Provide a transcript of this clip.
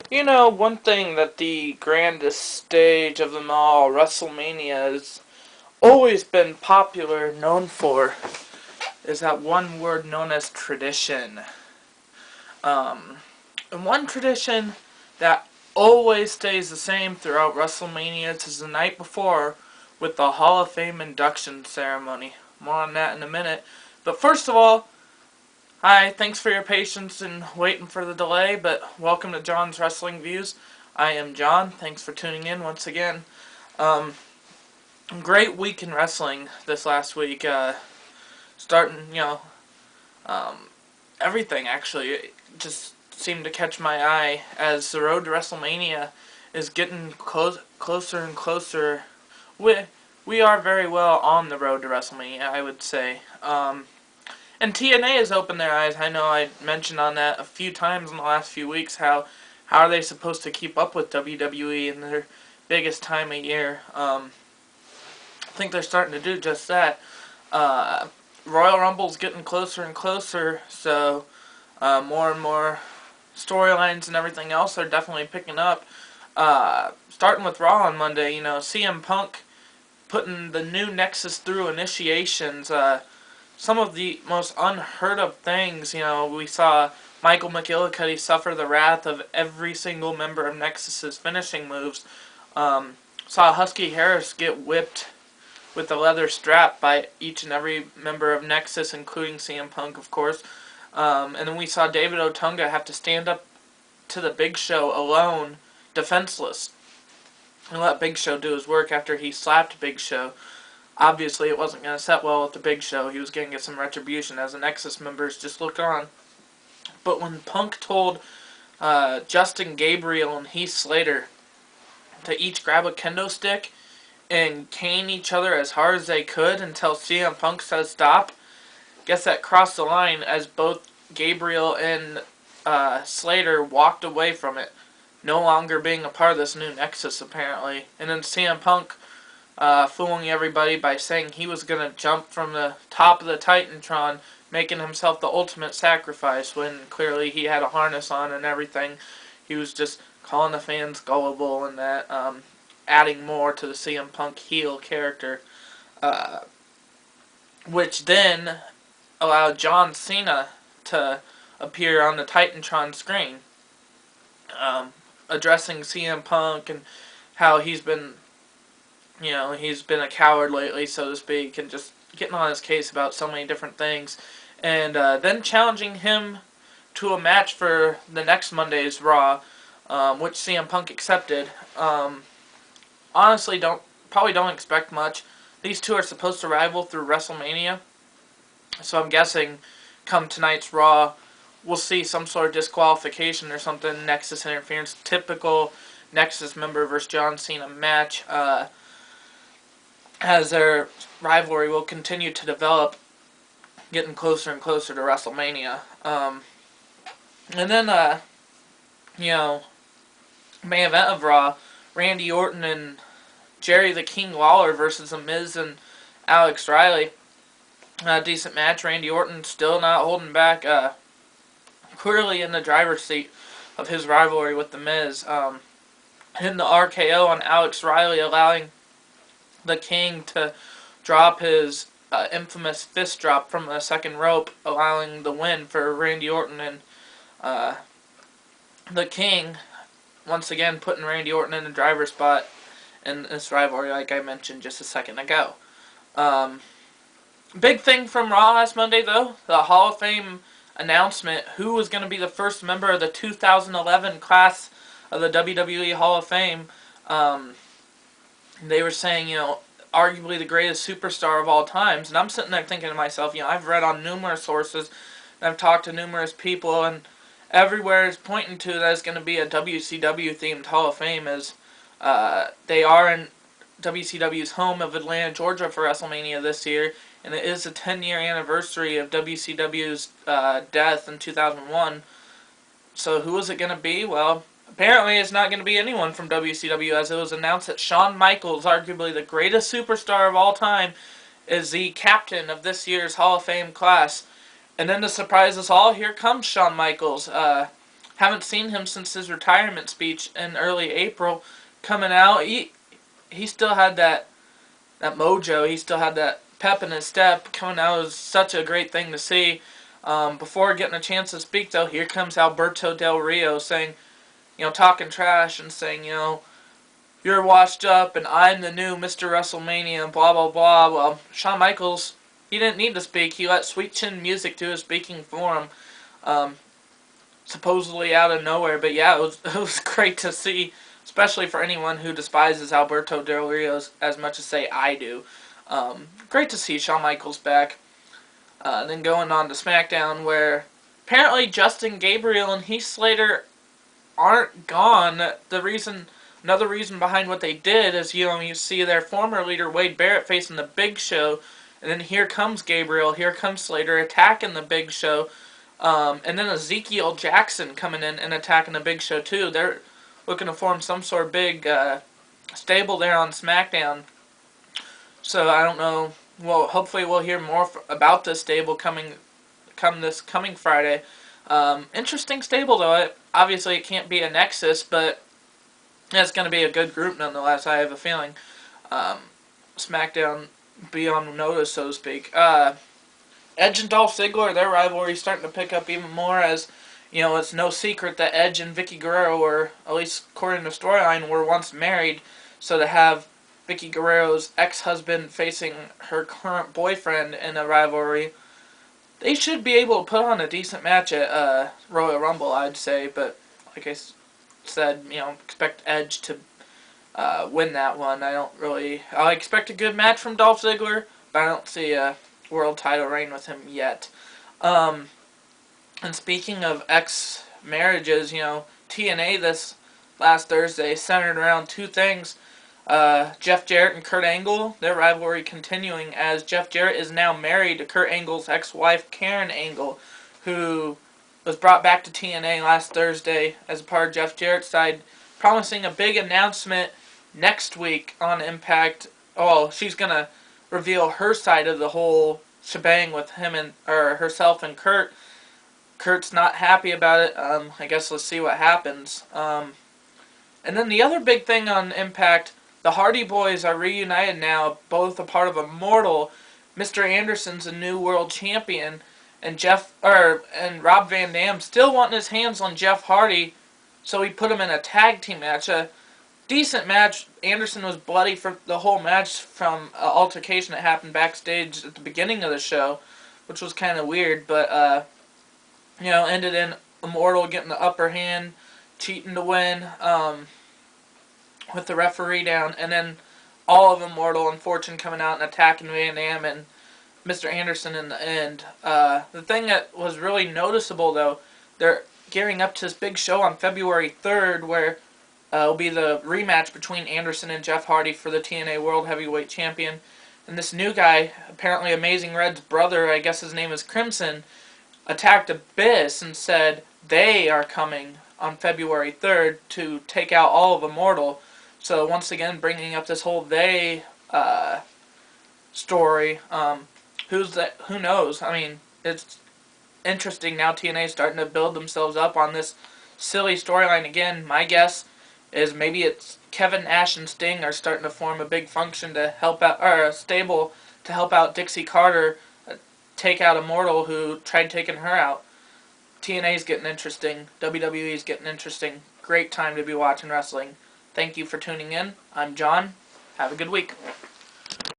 You know, one thing that the grandest stage of them all, WrestleMania, has always been popular, known for, is that one word known as tradition. Um, and one tradition that always stays the same throughout WrestleMania is the night before with the Hall of Fame induction ceremony. More on that in a minute. But first of all, hi, thanks for your patience in waiting for the delay, but welcome to John's Wrestling Views. I am John. Thanks for tuning in once again. Um, Great week in wrestling this last week. Starting, um, everything actually just seemed to catch my eye as the road to WrestleMania is getting closer and closer. We are very well on the road to WrestleMania, I would say. And TNA has opened their eyes. I know I mentioned on that a few times in the last few weeks how are they supposed to keep up with WWE in their biggest time of year. I think they're starting to do just that. Uh, Royal Rumble's getting closer and closer, so more and more storylines and everything else are definitely picking up. Starting with Raw on Monday, CM Punk putting the new Nexus through initiations. Some of the most unheard of things. We saw Michael McGillicuddy suffer the wrath of every single member of Nexus's finishing moves. Saw Husky Harris get whipped with a leather strap by each and every member of Nexus, including CM Punk, of course. And then we saw David Otunga have to stand up to the Big Show alone, defenseless, and let Big Show do his work after he slapped Big Show. Obviously, it wasn't going to set well with the Big Show. He was going to get some retribution as the Nexus members just looked on. But when Punk told Justin Gabriel and Heath Slater to each grab a kendo stick and cane each other as hard as they could until CM Punk says stop, guess that crossed the line as both Gabriel and Slater walked away from it, no longer being a part of this new Nexus apparently. And then CM Punk fooling everybody by saying he was going to jump from the top of the Titantron, making himself the ultimate sacrifice when clearly he had a harness on and everything. He was just calling the fans gullible and that, adding more to the CM Punk heel character, uh, which then allowed John Cena to appear on the Titantron screen, addressing CM Punk and how he's been a coward lately, so to speak, and just getting on his case about so many different things. And then challenging him to a match for the next Monday's Raw, which CM Punk accepted. Honestly, probably don't expect much. These two are supposed to rival through WrestleMania, so I'm guessing come tonight's Raw, we'll see some sort of disqualification or something, Nexus interference, typical Nexus member versus John Cena match, as their rivalry will continue to develop, getting closer and closer to WrestleMania. And then, main event of Raw, Randy Orton and Jerry the King Lawler versus The Miz and Alex Riley. Decent match. Randy Orton still not holding back, clearly in the driver's seat of his rivalry with The Miz. Hitting the RKO on Alex Riley, allowing the King to drop his infamous fist drop from the second rope, allowing the win for Randy Orton. And the King, once again, putting Randy Orton in the driver's spot in this rivalry, like I mentioned just a second ago. Big thing from Raw last Monday, though, the Hall of Fame announcement, who was going to be the first member of the 2011 class of the WWE Hall of Fame. They were saying, arguably the greatest superstar of all times. And I'm sitting there thinking to myself, I've read on numerous sources, and I've talked to numerous people, and everywhere is pointing to that it's going to be a WCW-themed Hall of Fame, as they are in WCW's home of Atlanta, Georgia for WrestleMania this year, and it is the 10-year anniversary of WCW's death in 2001. So who is it going to be? Well, apparently it's not going to be anyone from WCW, as it was announced that Shawn Michaels, arguably the greatest superstar of all time, is the captain of this year's Hall of Fame class. And then to surprise us all, here comes Shawn Michaels. Haven't seen him since his retirement speech in early April. Coming out, he still had that mojo. He still had that pep in his step. Coming out was such a great thing to see. Before getting a chance to speak, though, here comes Alberto Del Rio saying, talking trash and saying, you're washed up and I'm the new Mr. WrestleMania and blah, blah, blah. Well, Shawn Michaels, he didn't need to speak. He let Sweet Chin Music do his speaking for him, supposedly out of nowhere. But yeah, it was great to see, especially for anyone who despises Alberto Del Rio as much as, say, I do. Great to see Shawn Michaels back. Then going on to Smackdown, where apparently Justin Gabriel and Heath Slater aren't gone. Another reason behind what they did is, you see their former leader Wade Barrett facing the Big Show, and then here comes Gabriel, here comes Slater attacking the Big Show, and then Ezekiel Jackson coming in and attacking the Big Show too. They're looking to form some sort of big stable there on SmackDown. So I don't know. Well, hopefully we'll hear more about this stable coming Friday. Interesting stable though. Obviously it can't be a Nexus, but it's going to be a good group nonetheless. I have a feeling SmackDown be on notice, so to speak. Edge and Dolph Ziggler, their rivalry is starting to pick up even more, as it's no secret that Edge and Vicky Guerrero were, at least according to storyline, were once married. So to have Vicky Guerrero's ex-husband facing her current boyfriend in a rivalry, they should be able to put on a decent match at Royal Rumble, I'd say. But like I said, expect Edge to win that one. I expect a good match from Dolph Ziggler, but I don't see a world title reign with him yet. And speaking of ex-marriages, TNA this last Thursday centered around two things. Jeff Jarrett and Kurt Angle, their rivalry continuing, as Jeff Jarrett is now married to Kurt Angle's ex-wife, Karen Angle, who was brought back to TNA last Thursday as a part of Jeff Jarrett's side, promising a big announcement next week on Impact. Oh, she's going to reveal her side of the whole shebang with herself and Kurt. Kurt's not happy about it. I guess let's see what happens. And then the other big thing on Impact, the Hardy Boys are reunited now, both a part of Immortal. Mr. Anderson's a new world champion, and Rob Van Dam still wanting his hands on Jeff Hardy, so he put him in a tag team match. A decent match. Anderson was bloody for the whole match from an altercation that happened backstage at the beginning of the show, which was kind of weird, but ended in Immortal getting the upper hand, cheating to win, with the referee down, and then all of Immortal and Fortune coming out and attacking Van Dam and Mr. Anderson in the end. The thing that was really noticeable, though, they're gearing up to this big show on February 3rd, where it'll be the rematch between Anderson and Jeff Hardy for the TNA World Heavyweight Champion. And this new guy, apparently Amazing Red's brother, I guess his name is Crimson, attacked Abyss and said they are coming on February 3rd to take out all of Immortal. So once again, bringing up this whole they story. Who's that? Who knows? I mean, it's interesting now. TNA is starting to build themselves up on this silly storyline again. My guess is maybe it's Kevin Nash and Sting are starting to form a big function to help out, or a stable to help out Dixie Carter take out Immortal, who tried taking her out. TNA's getting interesting. WWE's getting interesting. Great time to be watching wrestling. Thank you for tuning in. I'm John. Have a good week.